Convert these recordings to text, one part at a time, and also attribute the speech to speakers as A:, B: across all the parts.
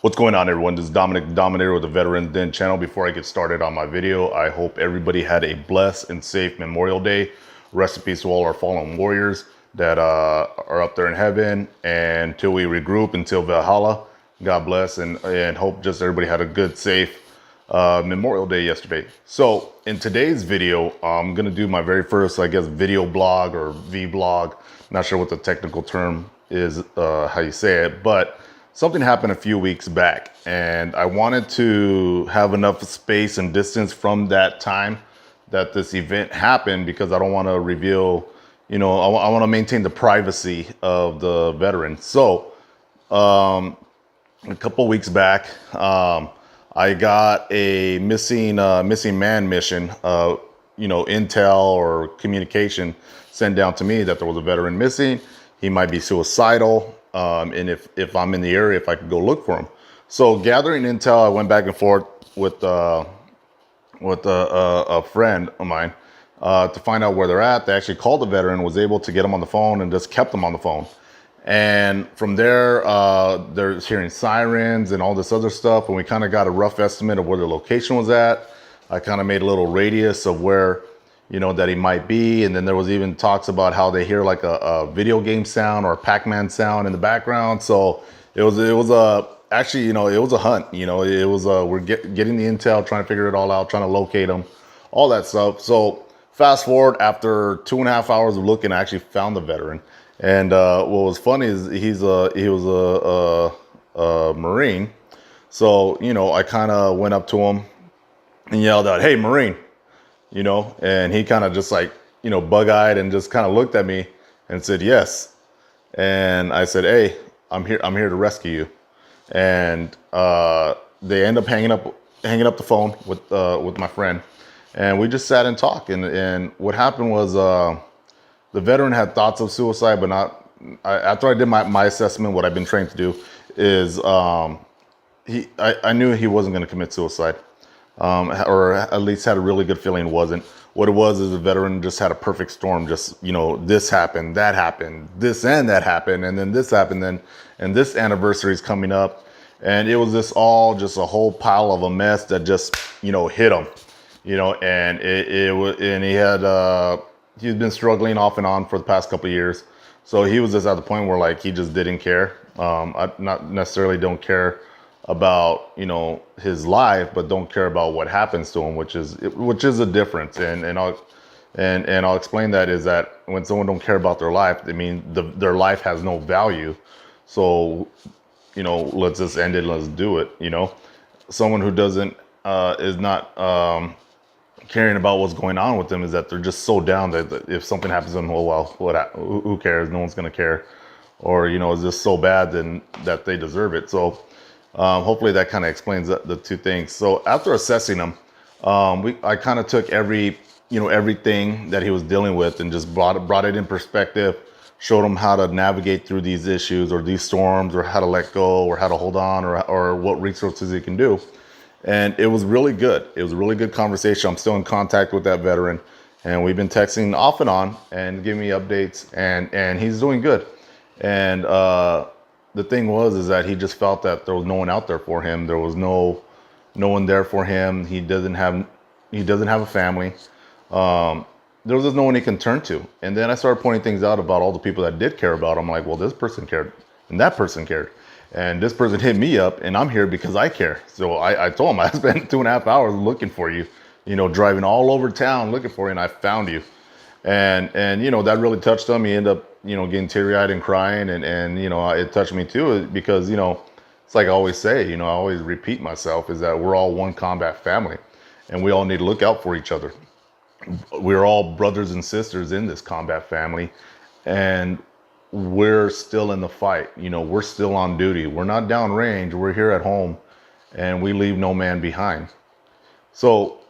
A: What's going on, everyone? This is Dominic Dominator with the Veterans Den channel. Before I get started on my video, I hope everybody had a blessed and safe Memorial Day. Rest in peace to all our fallen warriors that are up there in heaven. And until we regroup, until Valhalla, God bless, and hope just everybody had a good, safe Memorial Day yesterday. So in today's video, I'm gonna do my very first, I guess, video blog or vlog. Not sure what the technical term is, how you say it, but something happened a few weeks back, and I wanted to have enough space and distance from that time that this event happened because I don't want to reveal, I want to maintain the privacy of the veteran. So a couple weeks back, I got a missing man mission, intel or communication sent down to me that there was a veteran missing. He might be suicidal. And if I'm in the area, if I could go look for him. So gathering intel, I went back and forth with a friend of mine to find out where they're at. They actually called the veteran, was able to get him on the phone, and just kept him on the phone. And from there, they're hearing sirens and all this other stuff. And we kind of got a rough estimate of where the location was at. I kind of made a little radius of where, that he might be. And then there was even talks about how they hear like a video game sound or a Pac-Man sound in the background. So it was actually, it was a hunt, it was, we're getting the intel, trying to figure it all out, trying to locate them, all that stuff. So fast forward, after 2.5 hours of looking, I actually found the veteran. And what was funny is he was a Marine. So, I kind of went up to him and yelled out, "Hey, Marine," and he kind of just like, bug-eyed and just kind of looked at me and said, "Yes." And I said, "Hey, I'm here to rescue you." And they end up hanging up the phone with my friend, and we just sat and talked. And what happened was, the veteran had thoughts of suicide, but not. After I did my assessment, what I've been trained to do is, I knew he wasn't going to commit suicide, or at least had a really good feeling it wasn't. What it was is the veteran just had a perfect storm. Just, this happened, that happened, this and that happened, and then this happened, and this anniversary is coming up, and it was just a whole pile of a mess that just, hit him, and it was, and he had. He's been struggling off and on for the past couple of years. So he was just at the point where like he just didn't care. I not necessarily don't care about, his life, but don't care about what happens to him, which is a difference. And I'll explain that is that when someone don't care about their life, I mean their life has no value. So, let's just end it, let's do it, Someone who doesn't is not caring about what's going on with them is that they're just so down that if something happens to them, oh well, who cares? No one's gonna care, or it's just so bad then that they deserve it. So hopefully that kind of explains the two things. So after assessing them, I kind of took everything that he was dealing with and just brought it in perspective, showed him how to navigate through these issues or these storms, or how to let go, or how to hold on, or what resources he can do. And it was really good. It was a really good conversation. I'm still in contact with that veteran, and we've been texting off and on and giving me updates, and he's doing good. And the thing is that he just felt that there was no one out there for him. There was no one there for him. He doesn't have a family. There was just no one he can turn to. And then I started pointing things out about all the people that did care about him. Like, well, this person cared, and that person cared. And this person hit me up, and I'm here because I care. So I told him I spent 2.5 hours looking for you, driving all over town looking for you, and I found you. And that really touched him. He ended up, getting teary-eyed and crying, and it touched me too, because, it's like I always say, I always repeat myself, is that we're all one combat family, and we all need to look out for each other. We're all brothers and sisters in this combat family, and we're still in the fight. We're still on duty. We're not downrange. We're here at home, and we leave no man behind. So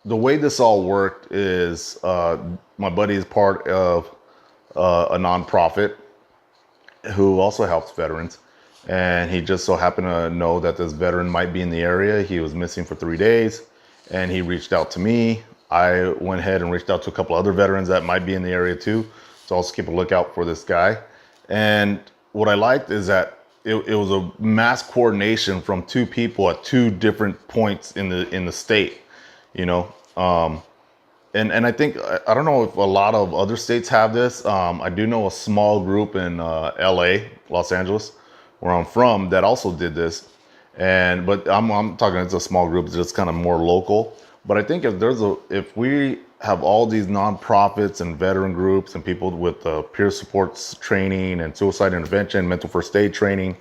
A: the way this all worked is, my buddy is part of a nonprofit who also helps veterans, and he just so happened to know that this veteran might be in the area. He was missing for 3 days, and he reached out to me. I went ahead and reached out to a couple other veterans that might be in the area too. So I'll keep a lookout for this guy. And what I liked is that it was a mass coordination from two people at two different points in the state, you know. And I think, I don't know if a lot of other states have this. I do know a small group in LA, Los Angeles, where I'm from, that also did this. But I'm talking, it's a small group, it's just kind of more local. But I think if we have all these nonprofits and veteran groups and people with peer supports training and suicide intervention, mental first aid training,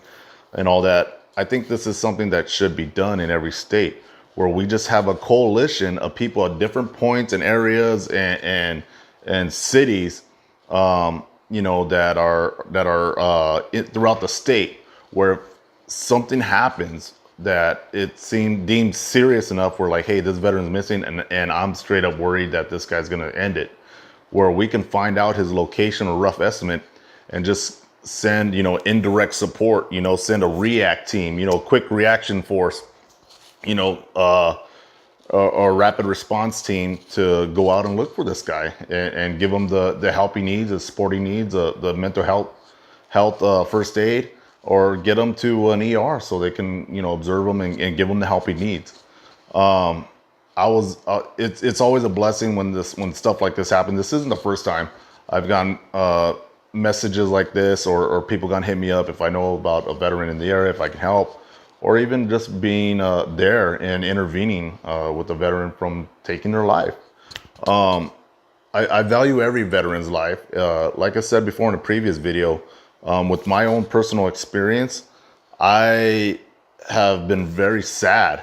A: and all that, I think this is something that should be done in every state, where we just have a coalition of people at different points and areas and cities, you know, that are throughout the state, where if something happens that it deemed serious enough, we're like, hey, this veteran's missing, and I'm straight up worried that this guy's gonna end it, where we can find out his location or rough estimate and just send, you know, indirect support, you know, send a react team, you know, quick reaction force, you know, or rapid response team to go out and look for this guy and give him the help he needs, the support he needs, the mental health first aid, or get him to an ER so they can, you know, observe him and give him the help he needs. It's always a blessing when stuff like this happens. This isn't the first time I've gotten messages like this, or people gonna hit me up if I know about a veteran in the area, if I can help, or even just being there and intervening with a veteran from taking their life. I value every veteran's life. Like I said before in a previous video, with my own personal experience, I have been very sad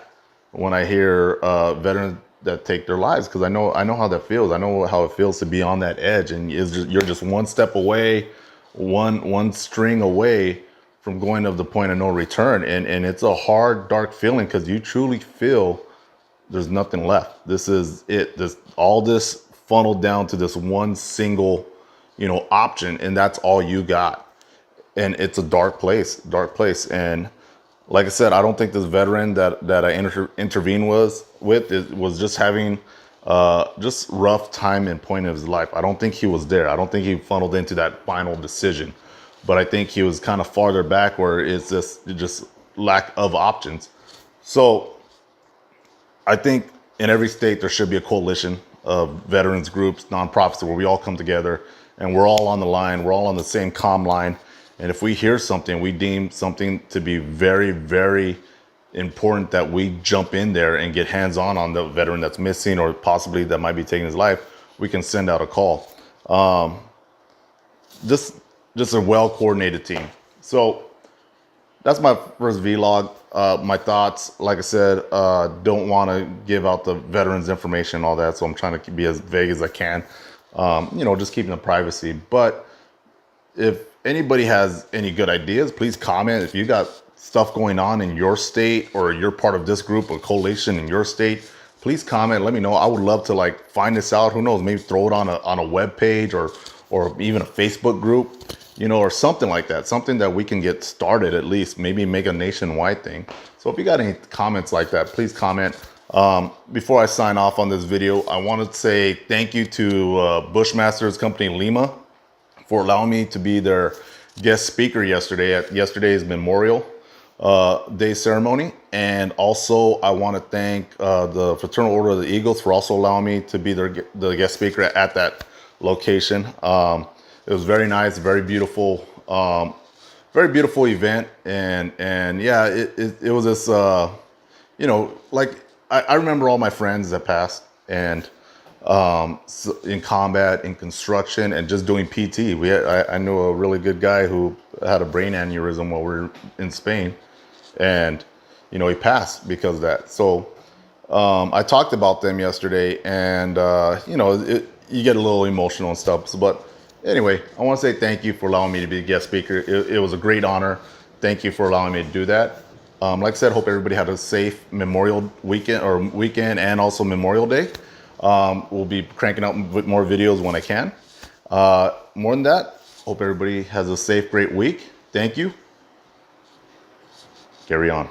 A: when I hear veterans that take their lives, because I know how that feels. I know how it feels to be on that edge, and you're just one step away, one string away from going to the point of no return, and it's a hard, dark feeling, because you truly feel there's nothing left. This is it. All this funneled down to this one single, you know, option, and that's all you got. And it's a dark place. And like I said, I don't think this veteran that I intervened was just having just rough time and point of his life. I don't think he was there. I don't think he funneled into that final decision. But I think he was kind of farther back, where it's just lack of options. So I think in every state there should be a coalition of veterans groups, nonprofits, where we all come together and we're all on the line. We're all on the same comm line. And if we hear something, we deem something to be very, very important, that we jump in there and get hands-on the veteran that's missing, or possibly that might be taking his life. We can send out a call. Just a well-coordinated team. So that's my first vlog. My thoughts, like I said, don't want to give out the veterans information and all that, so I'm trying to be as vague as I can. You know, just keeping the privacy. But if anybody has any good ideas, please comment. If you got stuff going on in your state, or you're part of this group or coalition in your state, please comment. Let me know. I would love to like find this out. Who knows? Maybe throw it on a web page, or even a Facebook group, you know, or something like that. Something that we can get started, at least maybe make a nationwide thing. So if you got any comments like that, please comment. Before I sign off on this video, I want to say thank you to Bushmasters Company Lima for allowing me to be their guest speaker yesterday at yesterday's Memorial Day ceremony. And also I want to thank the Fraternal Order of the Eagles for also allowing me to be the guest speaker at that location. It was very nice, very beautiful event. And yeah, it was this, you know, like I remember all my friends that passed, and in combat, in construction, and just doing PT. I knew a really good guy who had a brain aneurysm while we were in Spain, and you know, he passed because of that. So I talked about them yesterday, and you know, you get a little emotional and stuff. But anyway, I want to say thank you for allowing me to be a guest speaker. It was a great honor. Thank you for allowing me to do that. Like I said, hope everybody had a safe Memorial weekend, and also Memorial Day. We'll be cranking out with more videos when I can. More than that, hope everybody has a safe, great week. Thank you. Carry on.